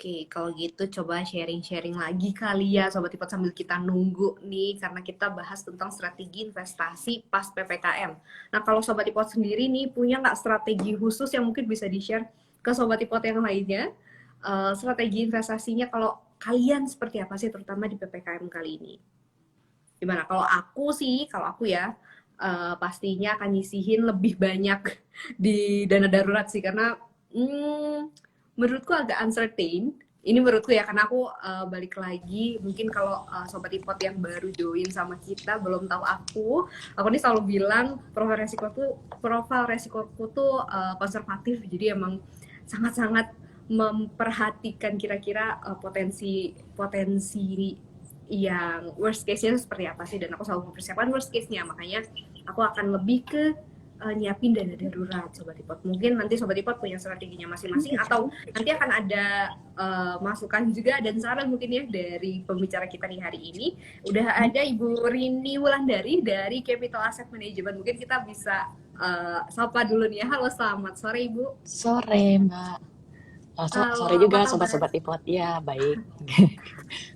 Oke, kalau gitu coba sharing-sharing lagi kali ya Sobat Ipot sambil kita nunggu nih karena kita bahas tentang strategi investasi pas PPKM. Nah kalau Sobat Ipot sendiri nih punya nggak strategi khusus yang mungkin bisa di-share ke Sobat Ipot yang lainnya? Strategi investasinya kalau kalian seperti apa sih terutama di PPKM kali ini? Gimana? Kalau aku ya pastinya akan nyisihin lebih banyak di dana darurat sih karena menurutku agak uncertain. Ini menurutku ya karena aku balik lagi mungkin kalau sobat ipot yang baru join sama kita belum tahu aku nih selalu bilang profil resikoku tuh konservatif jadi emang sangat-sangat memperhatikan kira-kira potensi yang worst case-nya seperti apa sih dan aku selalu mempersiapkan worst case-nya makanya aku akan lebih ke nyiapin dana darurat Sobat Ipot. Mungkin nanti Sobat Ipot punya strateginya masing-masing atau nanti akan ada masukan juga dan saran mungkin ya dari pembicara kita di hari ini. Udah ada Ibu Rini Wulandari dari Capital Asset Management. Mungkin kita bisa sapa dulu nih ya. Halo, selamat sore Ibu. Sore Mbak. Halo, Sore apa juga kabar? sobat-sobat ipot. Ya baik.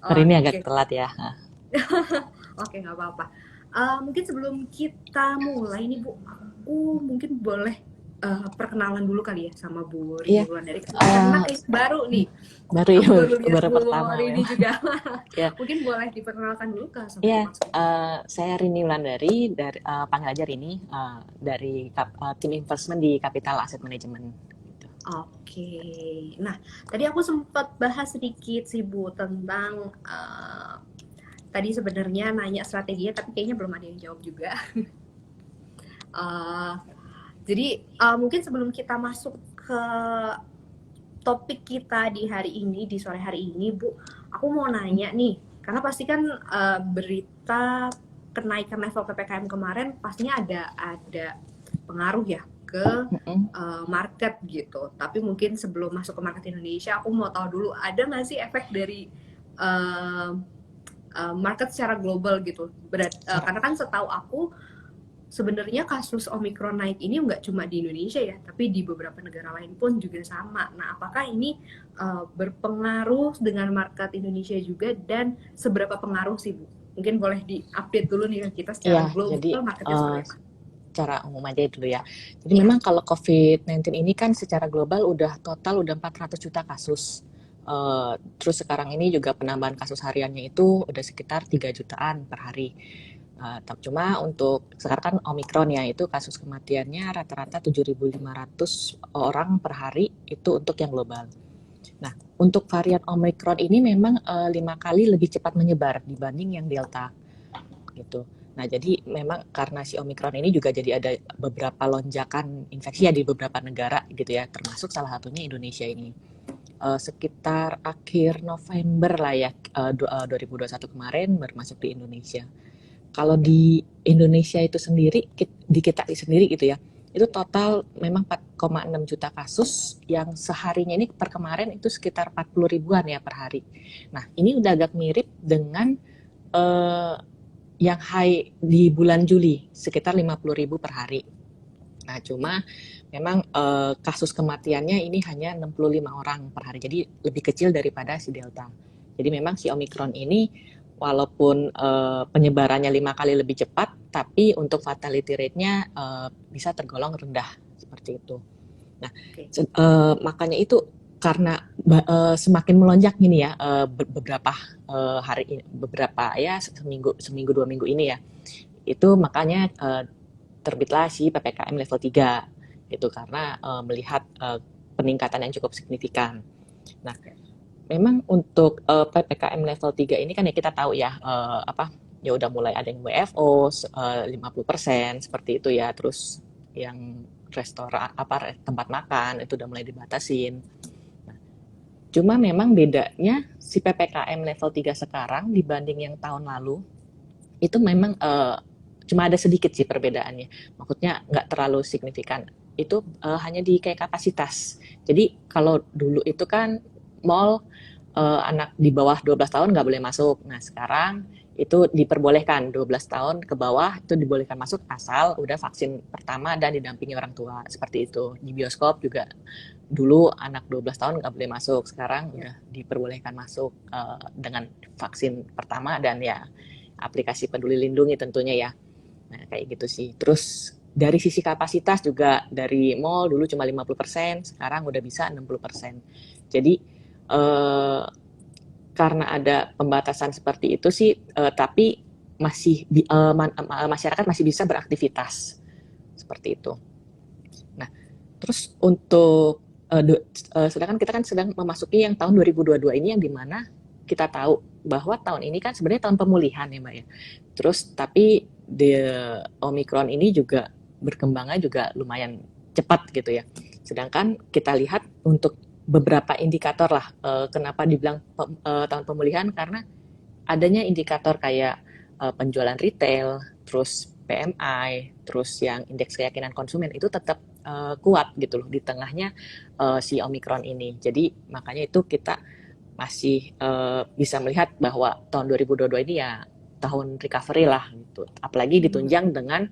Hari ini agak Oke. telat ya. Oke, nggak apa-apa. Mungkin sebelum kita mulai nih Bu, aku mungkin boleh perkenalan dulu kali ya sama Bu Rini Iya, Wulandari. Karena eh, kayak baru nih, baru ya aku baru lihat baru Bu pertama Rini memang. juga. Ya, Mungkin boleh diperkenalkan dulu ke Sobat iya. Ipot semua. Saya Rini Wulandari dari panggil aja Rini dari tim investment di Capital Asset Management. Gitu. Oke, nah tadi aku sempat bahas sedikit sih Bu tentang tadi sebenarnya nanya strateginya, tapi kayaknya belum ada yang jawab juga. Uh, jadi mungkin sebelum kita masuk ke topik kita di hari ini, di sore hari ini, Bu, aku mau nanya nih, karena pasti kan berita kenaikan level PPKM kemarin pastinya ada pengaruh ya ke market gitu. Tapi mungkin sebelum masuk ke market Indonesia, aku mau tahu dulu ada nggak sih efek dari uh, market secara global gitu. Karena kan setahu aku sebenarnya kasus Omikron naik ini nggak cuma di Indonesia ya, tapi di beberapa negara lain pun juga sama. Nah, apakah ini berpengaruh dengan market Indonesia juga dan seberapa pengaruh sih, Bu? Mungkin boleh di-update dulu nih kita secara Iya, jadi global marketnya seperti apa? secara umum aja dulu ya. Jadi Iya, memang kalau COVID-19 ini kan secara global udah 400 juta kasus. Terus sekarang ini juga penambahan kasus hariannya itu udah sekitar 3 jutaan per hari. Cuma untuk sekarang kan Omikron ya, itu kasus kematiannya rata-rata 7.500 orang per hari itu untuk yang global. Nah, untuk varian Omikron ini memang 5 kali lebih cepat menyebar dibanding yang Delta gitu. Nah, jadi memang karena si Omikron ini juga jadi ada beberapa lonjakan infeksi ya di beberapa negara gitu ya, termasuk salah satunya Indonesia ini. Sekitar akhir November lah ya, 2021 kemarin baru masuk di Indonesia. Kalau di Indonesia itu sendiri, di kita sendiri gitu ya, itu total memang 4,6 juta kasus yang seharinya ini per kemarin itu sekitar 40 ribuan ya per hari. Nah, ini udah agak mirip dengan eh, yang high di bulan Juli, sekitar 50 ribu per hari. Nah, cuma memang kasus kematiannya ini hanya 65 orang per hari, jadi lebih kecil daripada si Delta. Jadi memang si Omikron ini walaupun penyebarannya 5 kali lebih cepat, tapi untuk fatality rate-nya bisa tergolong rendah seperti itu. Nah, oke. makanya itu karena semakin melonjak ini ya beberapa hari ini, beberapa ya seminggu 2 minggu ini ya, itu makanya terbitlah si PPKM level 3 gitu karena melihat peningkatan yang cukup signifikan. Nah, memang untuk PPKM level 3 ini kan ya kita tahu ya ya udah mulai ada yang WFO 50% seperti itu ya, terus yang restoran tempat makan itu udah mulai dibatasin. Nah, cuma memang bedanya si PPKM level 3 sekarang dibanding yang tahun lalu itu memang cuma ada sedikit sih perbedaannya. Maksudnya nggak terlalu signifikan. Itu hanya di kayak kapasitas. Jadi kalau dulu itu kan mall anak di bawah 12 tahun nggak boleh masuk. Nah sekarang itu diperbolehkan 12 tahun ke bawah itu dibolehkan masuk asal udah vaksin pertama dan didampingi orang tua seperti itu. Di bioskop juga dulu anak 12 tahun nggak boleh masuk, sekarang udah diperbolehkan masuk dengan vaksin pertama dan ya aplikasi Peduli Lindungi tentunya ya. Nah, kayak gitu sih. Terus dari sisi kapasitas juga dari mall dulu cuma 50%, sekarang udah bisa 60%. Jadi eh, karena ada pembatasan seperti itu sih, tapi masih masyarakat masih bisa beraktivitas seperti itu. Nah, terus untuk sedangkan kita kan sedang memasuki yang tahun 2022 ini yang dimana kita tahu bahwa tahun ini kan sebenarnya tahun pemulihan ya Mbak ya. Terus tapi di Omicron ini juga berkembangnya juga lumayan cepat gitu ya. Sedangkan kita lihat untuk beberapa indikator lah, kenapa dibilang tahun pemulihan karena adanya indikator kayak penjualan retail, terus PMI, terus yang indeks keyakinan konsumen itu tetap kuat gitu loh di tengahnya si Omicron ini. Jadi makanya itu kita masih bisa melihat bahwa tahun 2022 ini ya tahun recovery lah gitu. Apalagi ditunjang dengan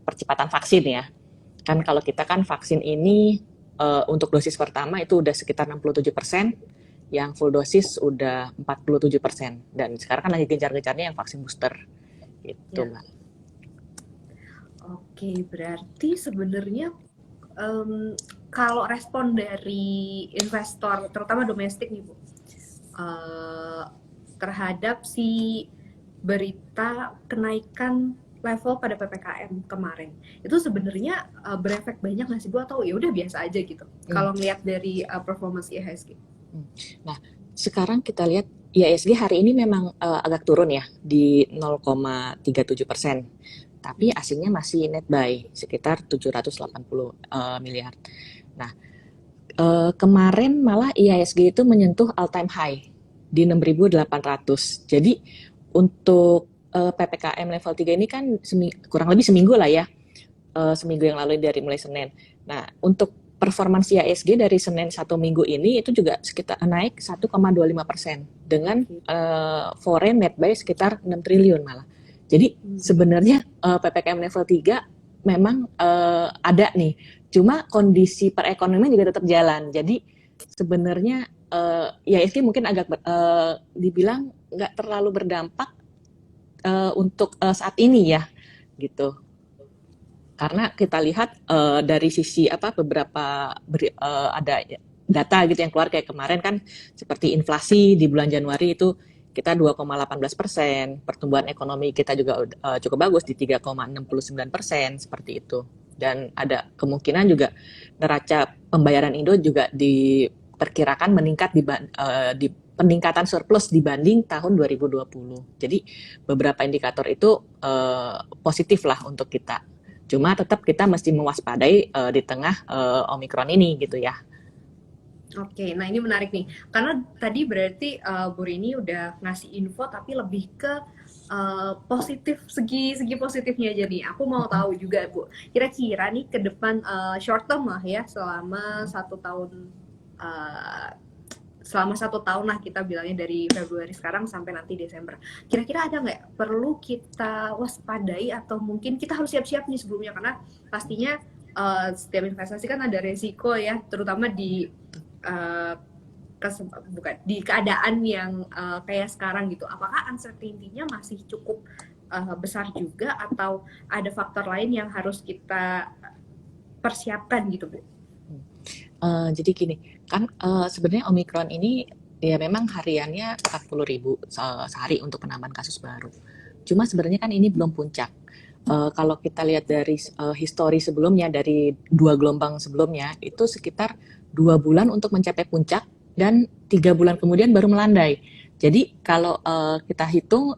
percepatan vaksin ya. Kan kalau kita kan vaksin ini untuk dosis pertama itu udah sekitar 67%, yang full dosis udah 47%, dan sekarang kan lagi gencar-gencarnya yang vaksin booster gitu Ya. Mbak. Oke, berarti sebenarnya kalau respon dari investor, terutama domestik nih Bu, terhadap si berita kenaikan level pada PPKM kemarin, itu sebenarnya berefek banyak nggak sih Bu, atau ya udah biasa aja gitu? Kalau ngelihat dari performance IHSG. Nah, sekarang kita lihat IHSG hari ini memang agak turun ya di 0,37%. Tapi asingnya masih net buy sekitar 780 miliar. Nah, kemarin malah IHSG itu menyentuh all time high di 6.800. Jadi untuk PPKM level 3 ini kan kurang lebih seminggu lah ya. Seminggu yang lalu dari mulai Senin. Nah, untuk performance IHSG dari Senin satu minggu ini itu juga sekitar naik 1,25% dengan foreign net buy sekitar 6 triliun malah. Jadi sebenarnya PPKM level 3 memang ada nih. Cuma kondisi perekonomian juga tetap jalan. Jadi sebenarnya IHSG mungkin agak dibilang nggak terlalu berdampak untuk saat ini ya gitu. Karena kita lihat dari sisi beberapa ada data gitu yang keluar kayak kemarin kan, seperti inflasi di bulan Januari itu kita 2,18%, pertumbuhan ekonomi kita juga cukup bagus di 3,69% seperti itu. Dan ada kemungkinan juga neraca pembayaran Indo juga diperkirakan meningkat di peningkatan surplus dibanding tahun 2020. Jadi beberapa indikator itu positif lah untuk kita. Cuma tetap kita mesti mewaspadai di tengah Omicron ini gitu ya. Oke, nah ini menarik nih, karena tadi berarti Bu Rini udah ngasih info tapi lebih ke positif, segi positifnya aja nih. Aku mau tahu juga Bu, kira-kira nih ke depan short term lah ya, selama 1 tahun, selama 1 tahun lah kita bilangnya, dari Februari sekarang sampai nanti Desember. Kira-kira ada nggak perlu kita waspadai atau mungkin kita harus siap-siap nih sebelumnya, karena pastinya setiap investasi kan ada resiko ya, terutama di di keadaan yang kayak sekarang gitu. Apakah uncertainty-nya masih cukup besar juga, atau ada faktor lain yang harus kita persiapkan gitu Bu? Jadi gini, kan sebenarnya Omicron ini ya memang hariannya 40.000 sehari untuk penambahan kasus baru. Cuma sebenarnya kan ini belum puncak. Kalau kita lihat dari histori sebelumnya, dari 2 gelombang sebelumnya, itu sekitar 2 bulan untuk mencapai puncak dan 3 bulan kemudian baru melandai. Jadi kalau kita hitung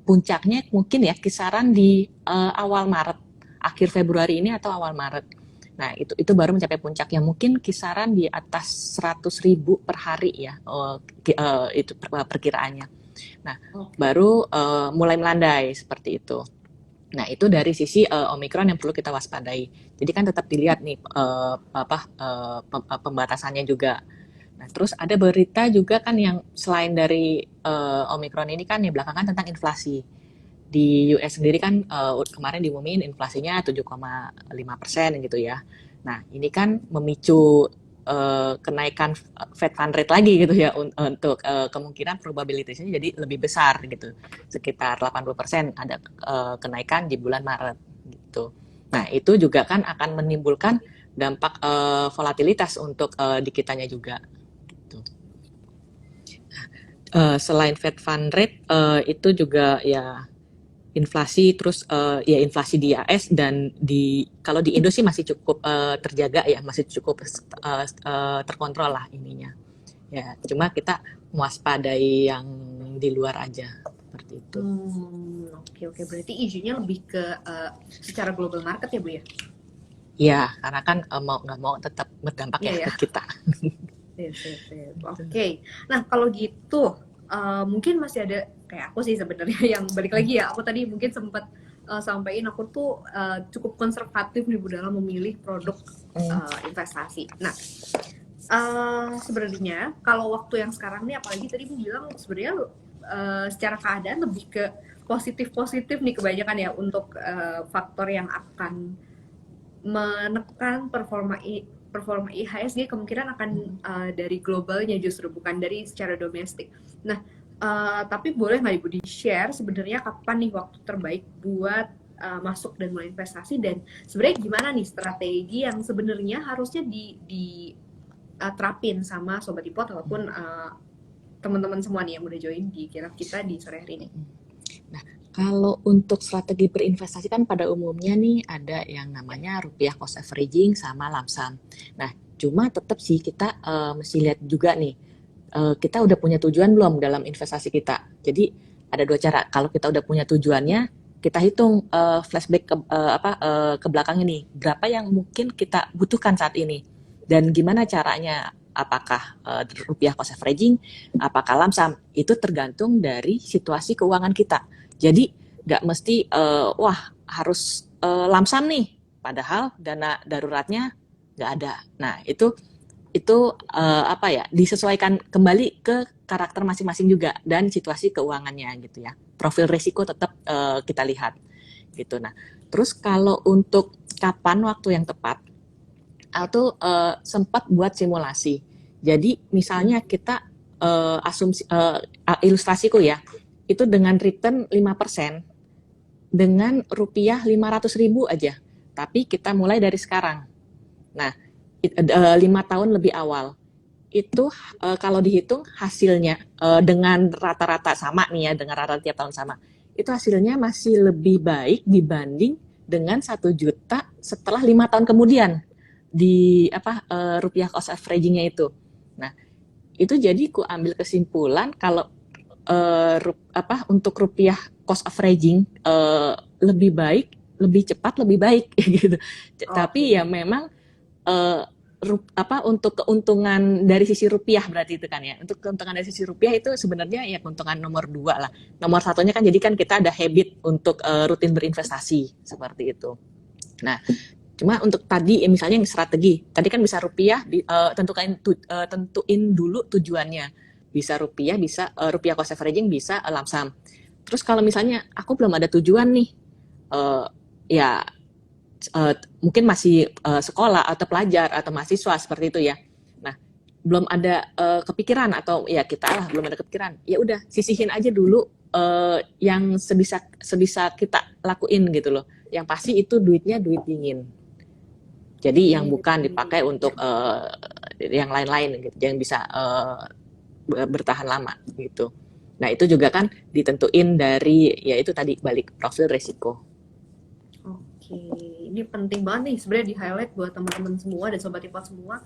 puncaknya mungkin ya kisaran di awal Maret, akhir Februari ini atau awal Maret. Nah, itu baru mencapai puncaknya, mungkin kisaran di atas 100.000 per hari ya, itu perkiraannya. Nah, baru mulai melandai seperti itu. Nah, itu dari sisi Omicron yang perlu kita waspadai. Jadi kan tetap dilihat nih pembatasannya juga. Nah, terus ada berita juga kan yang selain dari Omicron ini kan ya belakangan tentang inflasi. Di US sendiri kan kemarin diumumin inflasinya 7,5% gitu ya. Nah, ini kan memicu kenaikan Fed fund rate lagi gitu ya, untuk kemungkinan probabilitasnya jadi lebih besar gitu, sekitar 80% ada kenaikan di bulan Maret gitu. Nah itu juga kan akan menimbulkan dampak volatilitas untuk di kitanya juga gitu. Selain Fed fund rate itu juga ya inflasi, terus ya inflasi di AS dan kalau di Indo sih masih cukup terjaga ya, masih cukup terkontrol lah ininya ya, cuma kita mewaspadai yang di luar aja seperti itu. Oke oke, berarti isunya lebih ke secara global market ya Bu ya? Ya karena kan mau nggak mau tetap berdampak Iya ya ya. ke kita. Sip, sip, sip. Gitu. Oke. Nah, kalau gitu mungkin masih ada kayak aku sih sebenarnya yang balik lagi ya. Aku tadi mungkin sempat sampaikan aku tuh cukup konservatif nih Bu dalam memilih produk investasi. Nah, sebenarnya kalau waktu yang sekarang nih, apalagi tadi Bu bilang sebenarnya secara keadaan lebih ke positif-positif nih kebanyakan ya untuk faktor yang akan menekan performa IHSG kemungkinan akan dari globalnya justru bukan dari secara domestik. Nah, tapi boleh nggak Ibu di-share sebenarnya kapan nih waktu terbaik buat masuk dan mulai investasi, dan sebenarnya gimana nih strategi yang sebenarnya harusnya terapin sama Sobat Ipot ataupun teman-teman semua nih yang udah join di kirap kita di sore hari ini. Nah, kalau untuk strategi berinvestasi kan pada umumnya nih ada yang namanya rupiah cost averaging sama lump sum. Nah, cuma tetap sih kita mesti lihat juga nih, kita udah punya tujuan belum dalam investasi kita. Jadi ada dua cara. Kalau kita udah punya tujuannya, kita hitung flashback ke belakang ini, berapa yang mungkin kita butuhkan saat ini dan gimana caranya. Apakah rupiah cost averaging, apakah lump sum, itu tergantung dari situasi keuangan kita. Jadi nggak mesti wah harus lump sum nih, padahal dana daruratnya nggak ada. Nah itu apa ya, disesuaikan kembali ke karakter masing-masing juga dan situasi keuangannya gitu ya. Profil risiko tetap kita lihat gitu. Nah terus kalau untuk kapan waktu yang tepat, atau sempat buat simulasi. Jadi misalnya kita asumsi ilustrasiku ya, itu dengan return 5% dengan rupiah 500.000 aja. Tapi kita mulai dari sekarang. Nah, 5 tahun lebih awal. Itu kalau dihitung hasilnya dengan rata-rata sama nih ya, dengan rata-rata tiap tahun sama. Itu hasilnya masih lebih baik dibanding dengan 1 juta setelah 5 tahun kemudian di rupiah cost averaging-nya itu. Nah, itu jadi ku ambil kesimpulan kalau untuk rupiah cost averaging lebih baik, lebih cepat, lebih baik gitu. Tapi ya memang untuk keuntungan dari sisi rupiah berarti itu kan ya. Untuk keuntungan dari sisi rupiah itu sebenarnya ya keuntungan nomor 2 lah. Nomor 1-nya kan jadi kan kita ada habit untuk rutin berinvestasi seperti itu. Nah, cuma untuk tadi misalnya yang strategi, tadi kan bisa rupiah, tentuin dulu tujuannya. Bisa rupiah, bisa rupiah cost averaging, bisa lump sum. Terus kalau misalnya aku belum ada tujuan nih, ya mungkin masih sekolah atau pelajar atau mahasiswa seperti itu ya. Nah, belum ada kepikiran atau ya kita lah belum ada kepikiran. Ya udah sisihin aja dulu yang sebisa kita lakuin gitu loh. Yang pasti itu duitnya duit dingin. Jadi yang bukan dipakai untuk yang lain-lain gitu, yang bisa bertahan lama gitu. Nah itu juga kan ditentuin dari ya itu tadi balik profil risiko. Oke, ini penting banget nih sebenarnya di highlight buat teman-teman semua dan Sobat Ipot semua.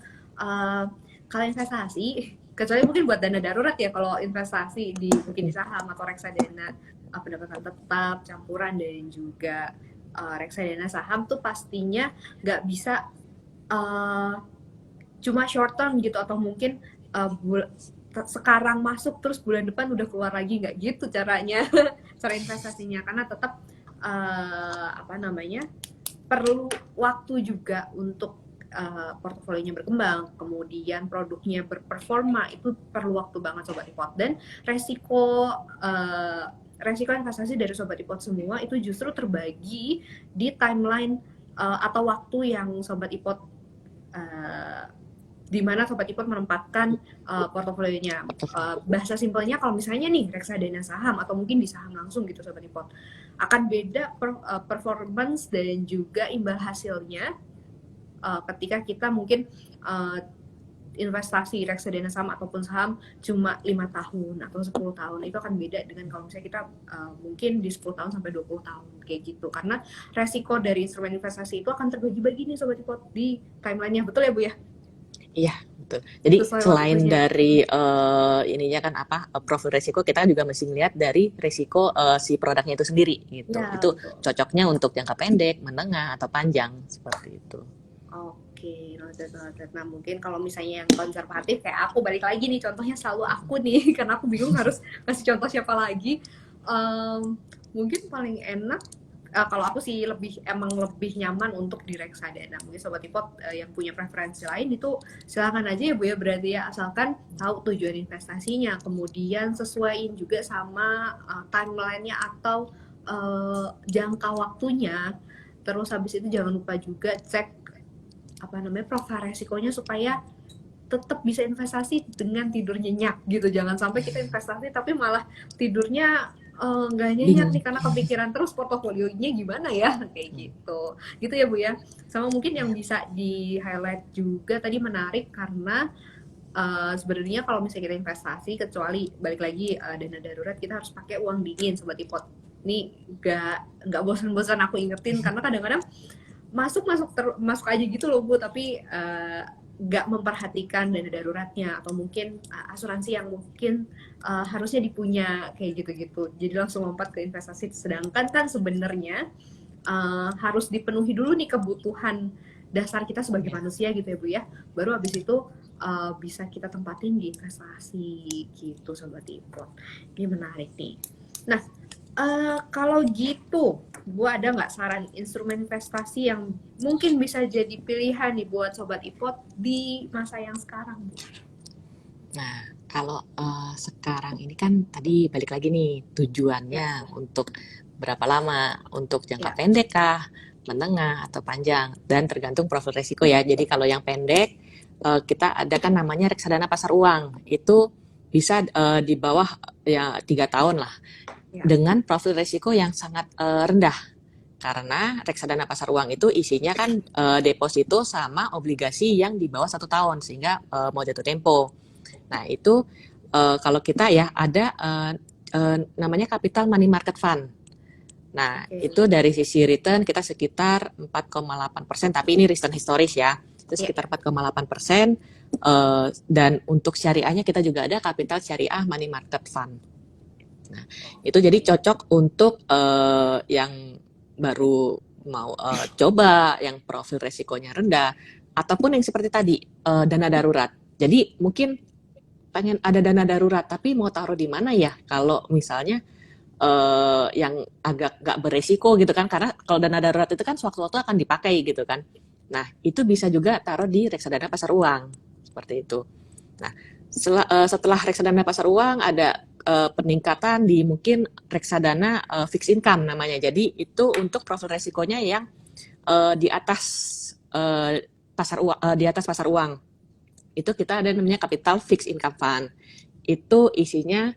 Kalau investasi, kecuali mungkin buat dana darurat ya, kalau investasi mungkin di saham atau reksadana pendapatan tetap, campuran dan juga reksadana saham tuh pastinya nggak bisa cuma short term gitu, atau mungkin sekarang masuk terus bulan depan udah keluar lagi, nggak gitu caranya cara investasinya, karena tetap perlu waktu juga untuk portofolionya berkembang, kemudian produknya berperforma, itu perlu waktu banget Sobat Ipot. Dan resiko investasi dari Sobat Ipot semua itu justru terbagi di timeline atau waktu yang Sobat Ipot di mana Sobat Ipot menempatkan portofolionya. Bahasa simpelnya kalau misalnya nih reksadana saham atau mungkin di saham langsung gitu Sobat Ipot, akan beda performance dan juga imbal hasilnya ketika kita mungkin investasi reksadana saham ataupun saham cuma 5 tahun atau 10 tahun. Itu akan beda dengan kalau misalnya kita mungkin di 10 tahun sampai 20 tahun kayak gitu. Karena resiko dari instrumen investasi itu akan terbagi-bagi nih Sobat Ipot di timelinenya. Betul ya Bu ya? Iya, betul. Jadi Sesuai waktu selain kerja. dari ininya kan profil resiko, kita juga mesti melihat dari resiko si produknya itu sendiri gitu. Ya, Itu betul. cocoknya untuk jangka pendek, menengah atau panjang seperti itu. Oke, noted. Nah, mungkin kalau misalnya yang konservatif kayak aku, balik lagi nih, contohnya selalu aku nih, karena aku bingung harus kasih contoh siapa lagi. Mungkin paling enak, kalau aku sih emang lebih nyaman untuk di reksadana. Mungkin Sobat Ipot yang punya preferensi lain itu silakan aja ya Bu ya, berarti ya, asalkan tahu tujuan investasinya, kemudian sesuaiin juga sama timeline-nya atau jangka waktunya. Terus habis itu jangan lupa juga cek profil resikonya supaya tetap bisa investasi dengan tidur nyenyak gitu. Jangan sampai kita investasi tapi malah tidurnya nggak nyenyak Bingung. nih karena kepikiran terus portofolionya gimana ya kayak gitu ya Bu ya. Sama mungkin yang Ya. bisa di highlight juga tadi menarik karena sebenarnya kalau misalnya kita investasi, kecuali balik lagi dana darurat, kita harus pakai uang dingin Sobat Ipot. Ini nggak bosan-bosan aku ingetin karena kadang-kadang masuk aja gitu loh Bu, tapi nggak memperhatikan dana daruratnya atau mungkin asuransi yang mungkin harusnya dipunya kayak gitu-gitu, jadi langsung lompat ke investasi, sedangkan kan sebenarnya harus dipenuhi dulu nih kebutuhan dasar kita sebagai Ya. manusia gitu ya Bu ya, baru habis itu bisa kita tempatin di investasi gitu Sobat Ipot. Ini menarik nih. Nah, kalau gitu, Bu ada nggak saran instrumen investasi yang mungkin bisa jadi pilihan nih buat Sobat Ipot di masa yang sekarang, Bu? Nah, kalau sekarang ini kan tadi balik lagi nih Ya, tujuannya untuk berapa lama, untuk jangka ya, pendek kah, menengah atau panjang, dan tergantung profil resiko ya. Jadi kalau yang pendek kita ada kan namanya reksadana pasar uang, itu bisa di bawah ya 3 tahun lah, ya. dengan profil resiko yang sangat rendah. Karena reksadana pasar uang itu isinya kan deposito sama obligasi yang di bawah 1 tahun, sehingga mau jatuh tempo. Nah, itu kalau kita ya ada namanya capital money market fund. Nah, Oke. itu dari sisi return kita sekitar 4,8%, tapi ini return historis ya. Itu Ya, sekitar 4,8%. Dan untuk syariahnya kita juga ada capital syariah money market fund. Nah, itu jadi cocok untuk yang baru mau coba yang profil resikonya rendah, ataupun yang seperti tadi dana darurat. Jadi mungkin pengen ada dana darurat tapi mau taruh di mana ya kalau misalnya yang agak gak beresiko gitu kan, karena kalau dana darurat itu kan sewaktu-waktu akan dipakai gitu kan. Nah, itu bisa juga taruh di reksadana pasar uang seperti itu. Nah, setelah reksadana pasar uang ada peningkatan di mungkin reksadana fixed income namanya. Jadi itu untuk profil resikonya yang di atas pasar uang, di atas pasar uang. Itu kita ada namanya capital fixed income fund. Itu isinya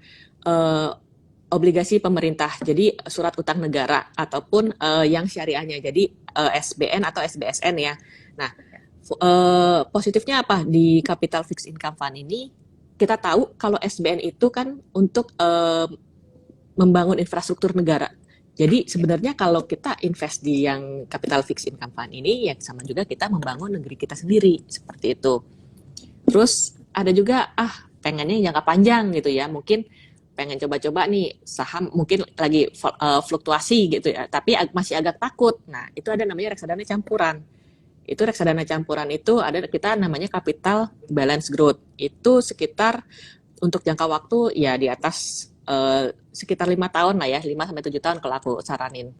obligasi pemerintah, jadi surat utang negara ataupun yang syariahnya, jadi SBN atau SBSN ya. Nah, positifnya apa di capital fixed income fund ini? Kita tahu kalau SBN itu kan untuk membangun infrastruktur negara. Jadi sebenarnya kalau kita invest di yang capital fixed income fund ini, ya sama juga kita membangun negeri kita sendiri, seperti itu. Terus ada juga pengennya jangka panjang gitu ya, mungkin pengen coba-coba nih saham, mungkin lagi fluktuasi gitu ya, tapi masih agak takut. Nah, itu ada namanya reksadana campuran. Itu reksadana campuran itu ada kita namanya capital balance growth. Itu sekitar untuk jangka waktu ya di atas sekitar 5 tahun lah ya, 5 sampai 7 tahun kalau aku saranin.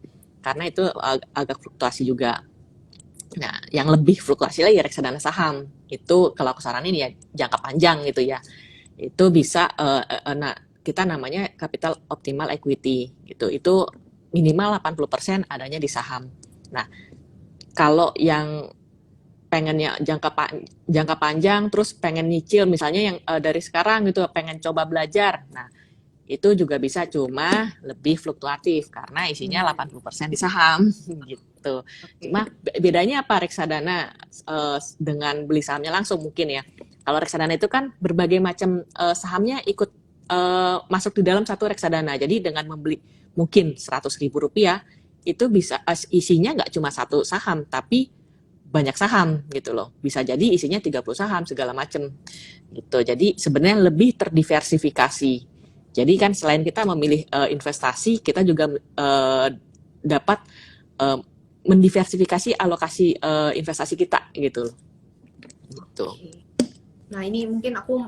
Karena itu agak fluktuasi juga. Nah, yang lebih fluktuasi lagi reksadana saham. Itu kalau aku saranin ya jangka panjang gitu ya. Itu bisa nah kita namanya capital optimal equity gitu. Itu minimal 80% adanya di saham. Nah, kalau yang pengennya jangka panjang, terus pengen nyicil misalnya yang dari sekarang gitu, pengen coba belajar. Nah, itu juga bisa, cuma lebih fluktuatif karena isinya 80% di saham gitu. Oke. Cuma bedanya apa reksadana dengan beli sahamnya langsung mungkin ya. Kalau reksadana itu kan berbagai macam sahamnya ikut masuk di dalam satu reksadana. Jadi dengan membeli mungkin 100.000 rupiah itu bisa isinya nggak cuma satu saham, tapi banyak saham gitu loh. Bisa jadi isinya 30 saham segala macam gitu. Jadi sebenarnya lebih terdiversifikasi. Jadi kan selain kita memilih investasi, kita juga dapat mendiversifikasi alokasi investasi kita gitu. Gitu. Nah ini mungkin aku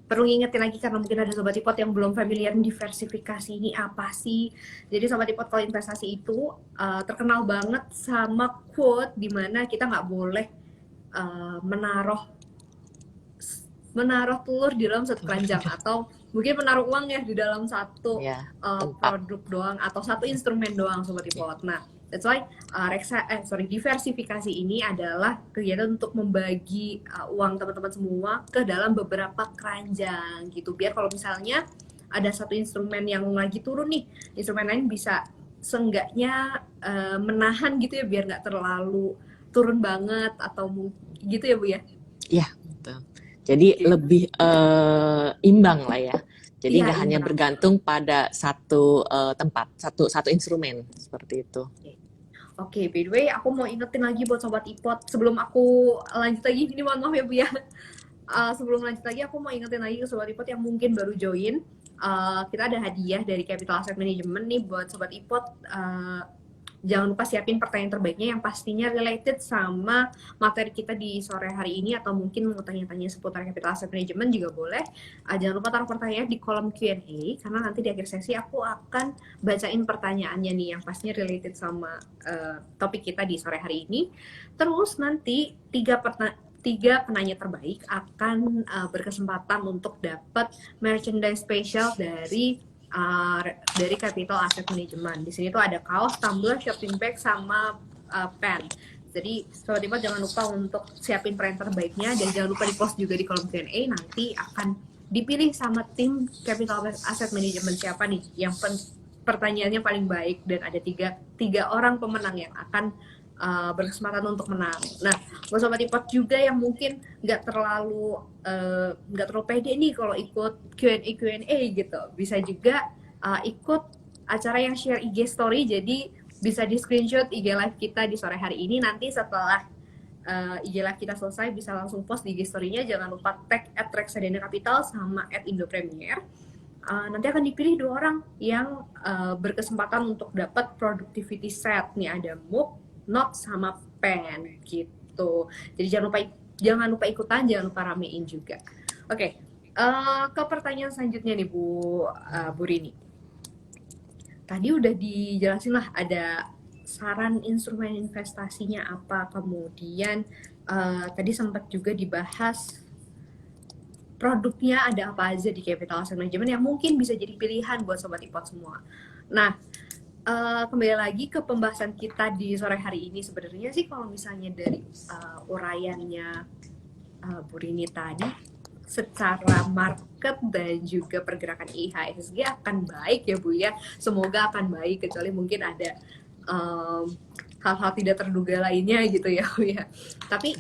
perlu ngingetin lagi karena mungkin ada Sobat Ipot yang belum familiar diversifikasi ini apa sih. Jadi Sobat Ipot kalau investasi itu terkenal banget sama quote di mana kita nggak boleh menaruh telur di dalam satu keranjang atau mungkin menaruh uang ya di dalam satu produk doang atau satu instrumen doang Sobat Ipot. Nah, that's why diversifikasi ini adalah kegiatan untuk membagi uang teman-teman semua ke dalam beberapa keranjang gitu. Biar kalau misalnya ada satu instrumen yang lagi turun nih, instrumen lain bisa seenggaknya menahan gitu ya biar nggak terlalu turun banget atau gitu ya Bu ya? Iya, betul. Jadi lebih imbang lah ya. Jadi nggak hanya bergantung pada satu tempat, satu instrumen seperti itu. Oke, by the way, aku mau ingetin lagi buat Sobat Ipot sebelum aku lanjut lagi. Ini mohon maaf ya Bu ya. Sebelum lanjut lagi, aku mau ingetin lagi ke Sobat Ipot yang mungkin baru join. Kita ada hadiah dari Capital Asset Management nih buat Sobat Ipot. Jangan lupa siapin pertanyaan terbaiknya yang pastinya related sama materi kita di sore hari ini atau mungkin mau tanya-tanya seputar Capital Asset Management juga boleh. Jangan lupa taruh pertanyaan di kolom Q&A karena nanti di akhir sesi aku akan bacain pertanyaannya nih yang pastinya related sama topik kita di sore hari ini. Terus nanti tiga penanya terbaik akan berkesempatan untuk dapat merchandise spesial dari Capital Asset Management. Di sini tuh ada kaos, tumbler, shopping bag, sama pen. Jadi Sobat Ipot jangan lupa untuk siapin pertanyaan terbaiknya dan jangan lupa di post juga di kolom Q&A. Nanti akan dipilih sama tim Capital Asset Management siapa nih yang pertanyaannya paling baik dan ada tiga orang pemenang yang akan berkesempatan untuk menang. Nah, buat Sobat Ipot juga yang mungkin nggak terlalu pede nih kalau ikut Q&A gitu, bisa juga ikut acara yang share IG story. Jadi bisa di screenshot IG live kita di sore hari ini. Nanti setelah IG live kita selesai bisa langsung post di IG story-nya. Jangan lupa tag @reksadana capital sama @indopremier. Nanti akan dipilih 2 orang yang berkesempatan untuk dapat productivity set. Nih ada mug, not sama pen gitu. Jadi jangan lupa ikutan, jangan lupa ramein juga. Oke, ke pertanyaan selanjutnya nih Bu Rini. Tadi udah dijelasin lah ada saran instrumen investasinya apa, kemudian tadi sempat juga dibahas produknya ada apa aja di Capital Asset Management yang mungkin bisa jadi pilihan buat Sobat Ipot semua. Nah, kembali lagi ke pembahasan kita di sore hari ini. Sebenarnya sih kalau misalnya dari uraiannya Bu Rini tadi, secara market dan juga pergerakan IHSG akan baik ya Bu ya. Semoga akan baik, kecuali mungkin ada hal-hal tidak terduga lainnya gitu ya Bu ya. Tapi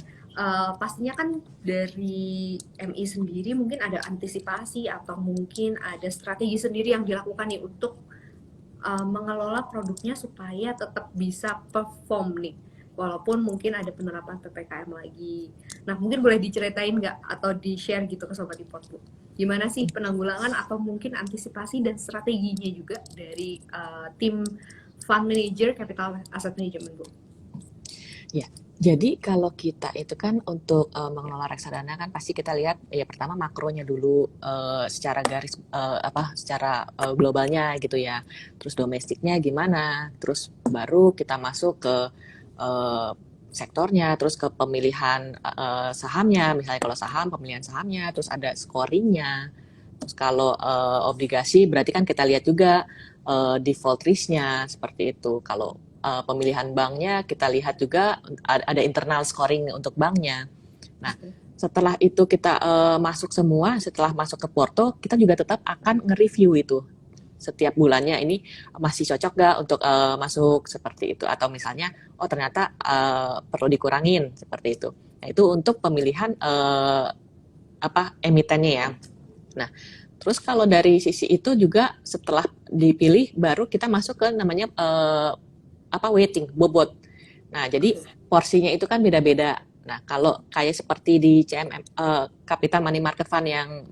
pastinya kan dari MI sendiri mungkin ada antisipasi atau mungkin ada strategi sendiri yang dilakukan nih untuk mengelola produknya supaya tetap bisa perform nih walaupun mungkin ada penerapan PPKM lagi. Nah mungkin boleh diceritain nggak atau di-share gitu ke Sobat Ipot Bu, gimana sih penanggulangan atau mungkin antisipasi dan strateginya juga dari tim fund manager Capital Asset Management Bu? Ya, jadi kalau kita itu kan untuk mengelola reksadana kan pasti kita lihat ya pertama makronya dulu secara garis secara globalnya gitu ya. Terus domestiknya gimana? Terus baru kita masuk ke sektornya, terus ke pemilihan sahamnya. Misalnya kalau saham pemilihan sahamnya, terus ada scoringnya. Terus kalau obligasi berarti kan kita lihat juga default risk-nya seperti itu. Kalau pemilihan banknya, kita lihat juga ada internal scoring untuk banknya. Nah, setelah itu kita masuk semua, setelah masuk ke Porto, kita juga tetap akan nge-review itu setiap bulannya, ini masih cocok gak untuk masuk seperti itu, atau misalnya oh ternyata perlu dikurangin seperti itu. Nah, itu untuk pemilihan emitennya ya. Nah, terus kalau dari sisi itu juga setelah dipilih baru kita masuk ke namanya weighting, bobot. Nah, jadi porsinya itu kan beda-beda. Nah, kalau kayak seperti di CMM, Capital Money Market Fund yang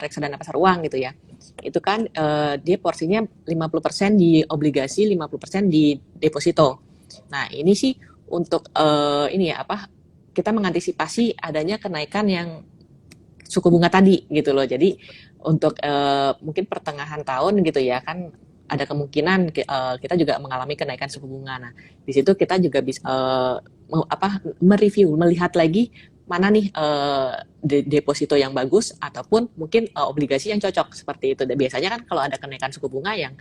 reksadana pasar uang gitu ya, itu kan dia porsinya 50% di obligasi, 50% di deposito. Nah, ini sih untuk kita mengantisipasi adanya kenaikan yang suku bunga tadi gitu loh. Jadi untuk mungkin pertengahan tahun gitu ya kan ada kemungkinan kita juga mengalami kenaikan suku bunga. Nah, di situ kita juga bisa mereview, melihat lagi mana nih deposito yang bagus ataupun mungkin obligasi yang cocok seperti itu. Dan biasanya kan kalau ada kenaikan suku bunga yang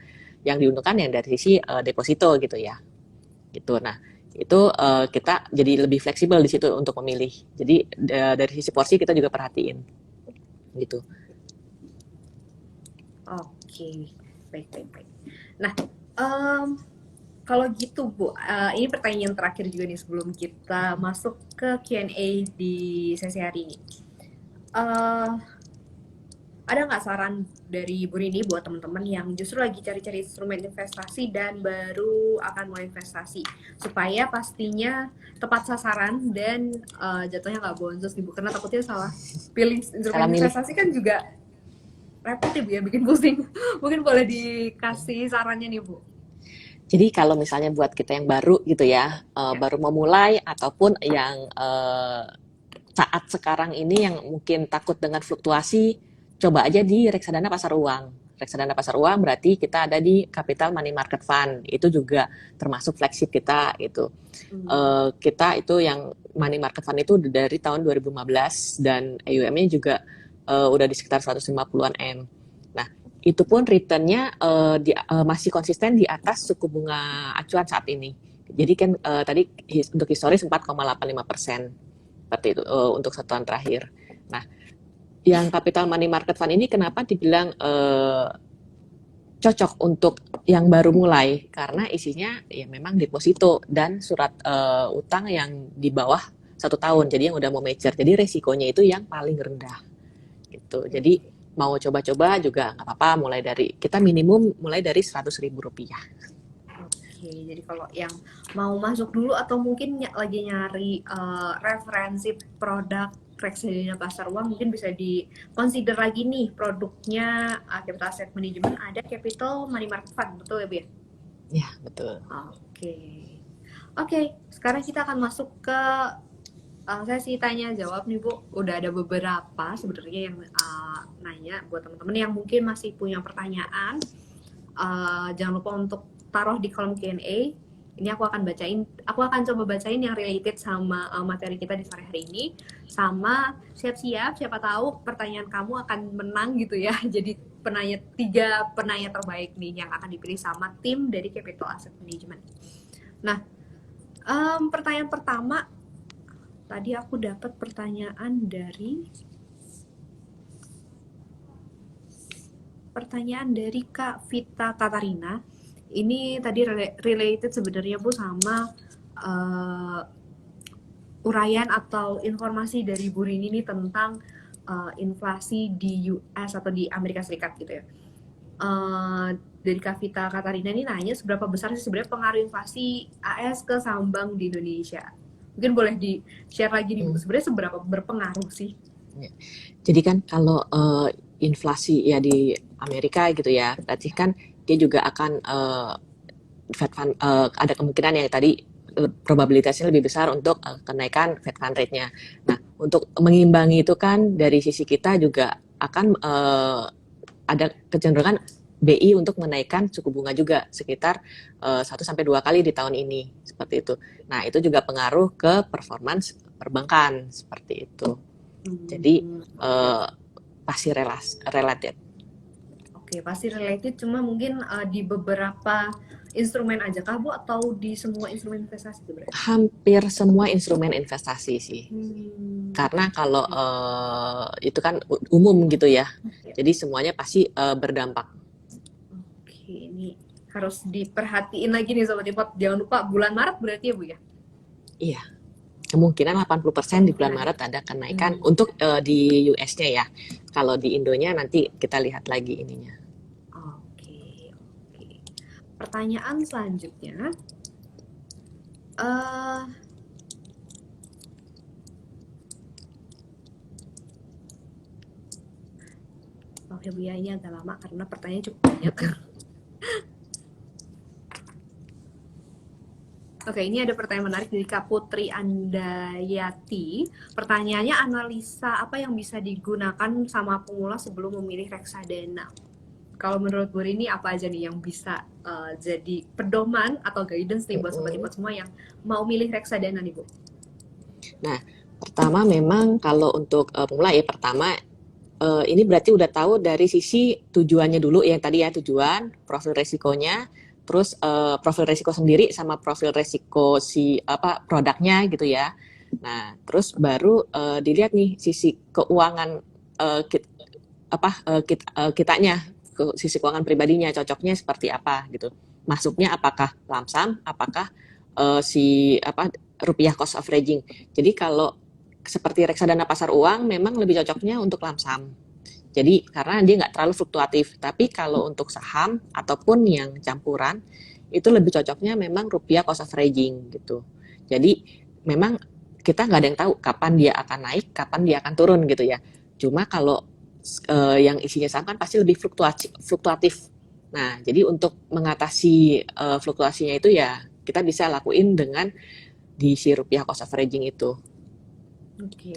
diuntungkan yang dari sisi deposito gitu ya. Gitu. Nah, itu kita jadi lebih fleksibel di situ untuk memilih. Jadi dari sisi porsi kita juga perhatiin. Gitu. Oke, baik. Nah, kalau gitu Bu, ini pertanyaan terakhir juga nih sebelum kita masuk ke Q&A di sesi hari ini. Ada nggak saran dari Bu Rini buat teman-teman yang justru lagi cari-cari instrumen investasi dan baru akan mulai investasi, supaya pastinya tepat sasaran dan jatuhnya nggak boncos nih Bu, karena takutnya salah pilih instrumen investasi kan juga repot ya Bu ya, bikin pusing. Mungkin boleh dikasih sarannya nih Bu. Jadi kalau misalnya buat kita yang baru gitu ya, baru memulai ataupun yang saat sekarang ini yang mungkin takut dengan fluktuasi, coba aja di reksadana pasar uang. Reksadana pasar uang berarti kita ada di Capital Money Market Fund. Itu juga termasuk flagship kita itu. Kita itu yang Money Market Fund itu dari tahun 2015 dan AUM-nya juga udah di sekitar 150-an M. Nah, itu pun return-nya masih konsisten di atas suku bunga acuan saat ini. Jadi kan tadi untuk historis 4,85%. Seperti itu untuk 1 tahun terakhir. Nah, yang Capital Money Market Fund ini kenapa dibilang cocok untuk yang baru mulai? Karena isinya ya memang deposito dan surat utang yang di bawah 1 tahun. Jadi yang udah mau mature. Jadi resikonya itu yang paling rendah. Gitu. Jadi mau coba-coba juga nggak apa-apa. Kita minimum mulai dari Rp100.000. Oke, jadi kalau yang mau masuk dulu atau mungkin lagi nyari referensi produk reksadana pasar uang, mungkin bisa di consider lagi nih produknya Capital Asset Management, ada Capital Money Market Fund, betul ya Bu? Ya, betul. Oke, sekarang kita akan masuk ke sesi tanya jawab nih Bu. Udah ada beberapa sebenarnya yang nanya buat teman-teman yang mungkin masih punya pertanyaan. Jangan lupa untuk taruh di kolom Q&A. Ini aku akan coba bacain yang related sama materi kita di sore hari ini. Sama siap-siap, siapa tahu pertanyaan kamu akan menang gitu ya. Jadi 3 penanya terbaik nih yang akan dipilih sama tim dari Capital Asset Management. Nah, pertanyaan pertama, tadi aku dapat pertanyaan dari Kak Vita Katarina. Ini tadi related sebenarnya Bu sama uraian atau informasi dari Bu Rini ini tentang inflasi di US atau di Amerika Serikat gitu ya. Dari Kak Vita Katarina ini nanya seberapa besar sih sebenarnya pengaruh inflasi AS ke saham bank di Indonesia? Mungkin boleh di-share lagi nih Bu, sebenarnya seberapa berpengaruh sih? Jadi kan kalau inflasi ya di Amerika gitu ya, berarti kan dia juga akan Fed Fund ada kemungkinan yang tadi probabilitasnya lebih besar untuk kenaikan Fed Fund rate-nya. Nah, untuk mengimbangi itu kan dari sisi kita juga akan ada kecenderungan BI untuk menaikkan suku bunga juga sekitar 1-2 kali di tahun ini seperti itu. Nah, itu juga pengaruh ke performance perbankan seperti itu. Jadi pasti relatif. Oke, pasti related, cuma mungkin di beberapa instrumen aja kah Bu, atau di semua instrumen investasi itu berarti? Hampir semua instrumen investasi sih. Karena kalau Oke. itu kan umum gitu ya. Ya. Jadi semuanya pasti berdampak. Oke, ini harus diperhatiin lagi nih Sobat Ipot. Jangan lupa bulan Maret berarti ya Bu ya? Iya, kemungkinan 80% di bulan Kemungkinan. Maret ada kenaikan untuk di US-nya ya. Kalau di Indonya nanti kita lihat lagi ininya. Oke, oke. Pertanyaan selanjutnya, eh oke Bu ya, ini agak lama karena pertanyaan cukup banyak. Oke, ini ada pertanyaan menarik dari Kak Putri Andayati. Pertanyaannya, analisa apa yang bisa digunakan sama pemula sebelum memilih reksadana? Kalau menurut Bu Rini, apa aja nih yang bisa jadi pedoman atau guidance nih buat Sobat Ipot semua yang mau milih reksadana nih Bu? Nah, pertama memang kalau untuk pemula ya, pertama ini berarti udah tahu dari sisi tujuannya dulu yang tadi ya, tujuan, profil resikonya, terus profil resiko sendiri sama profil resiko si apa produknya gitu ya. Nah, terus baru dilihat nih sisi keuangan kitanya, sisi keuangan pribadinya cocoknya seperti apa gitu. Masuknya apakah lump sum, apakah si apa rupiah cost averaging. Jadi kalau seperti reksadana pasar uang memang lebih cocoknya untuk lump sum. Jadi karena dia nggak terlalu fluktuatif. Tapi kalau untuk saham ataupun yang campuran itu lebih cocoknya memang rupiah cost averaging gitu. Jadi memang kita nggak ada yang tahu kapan dia akan naik, kapan dia akan turun gitu ya. Cuma kalau yang isinya saham kan pasti lebih fluktuatif. Nah, jadi untuk mengatasi fluktuasinya itu ya kita bisa lakuin dengan di si rupiah cost averaging itu. Oke,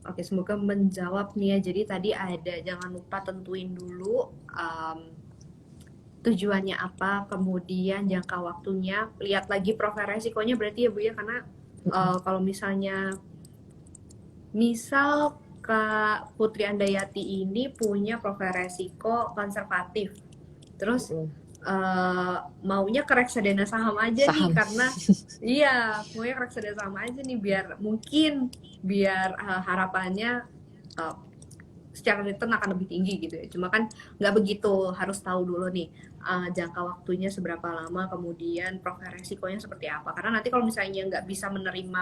Oke, semoga menjawab nih ya. Jadi tadi ada, jangan lupa tentuin dulu tujuannya apa, kemudian jangka waktunya, lihat lagi profil resikonya berarti ya Bu ya, karena kalau misalnya misal Kak Putri Andayati ini punya profil resiko konservatif, terus maunya ke reksadana saham aja nih, Saham. karena iya maunya ke reksadana saham aja nih biar harapannya secara return akan lebih tinggi gitu ya. Cuma kan nggak begitu, harus tahu dulu nih jangka waktunya seberapa lama, kemudian profil resikonya seperti apa. Karena nanti kalau misalnya nggak bisa menerima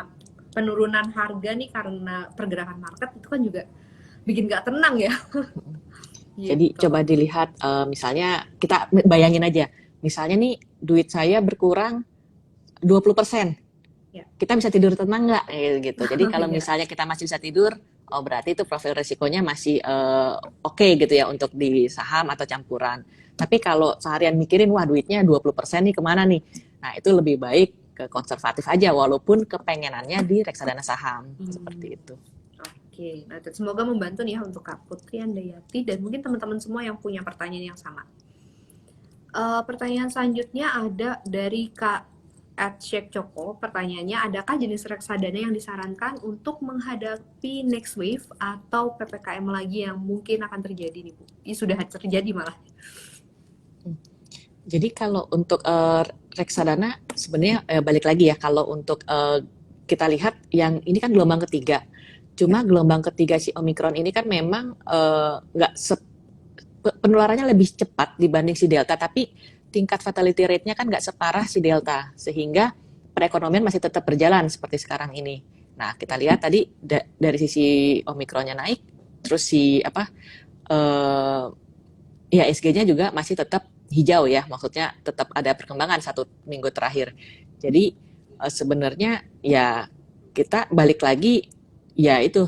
penurunan harga nih karena pergerakan market, itu kan juga bikin nggak tenang ya. Jadi Gitu. coba dilihat misalnya kita bayangin aja, misalnya nih duit saya berkurang 20%. Ya. Kita bisa tidur tenang nggak gitu. Jadi kalau Iya. misalnya kita masih bisa tidur, oh berarti itu profil risikonya masih oke gitu ya untuk di saham atau campuran. Tapi kalau seharian mikirin, wah duitnya 20% nih kemana nih? Nah itu lebih baik ke konservatif aja walaupun kepengenannya di reksadana saham. Seperti itu. Oke, nah semoga membantu nih ya untuk Kak Putri Andayati dan mungkin teman-teman semua yang punya pertanyaan yang sama. Pertanyaan selanjutnya ada dari Kak Sheikh Choco. Pertanyaannya, adakah jenis reksadana yang disarankan untuk menghadapi next wave atau PPKM lagi yang mungkin akan terjadi nih Bu? Ini sudah terjadi malah. Jadi kalau untuk reksadana sebenarnya balik lagi ya, kalau untuk kita lihat yang ini kan gelombang ketiga. Cuma gelombang ketiga si Omicron ini kan memang nggak penularannya lebih cepat dibanding si Delta, tapi tingkat fatality rate-nya kan nggak separah si Delta, sehingga perekonomian masih tetap berjalan seperti sekarang ini. Nah, kita lihat tadi dari sisi Omicron-nya naik, terus si IHSG-nya juga masih tetap hijau ya, maksudnya tetap ada perkembangan 1 minggu terakhir. Jadi sebenarnya ya kita balik lagi ya itu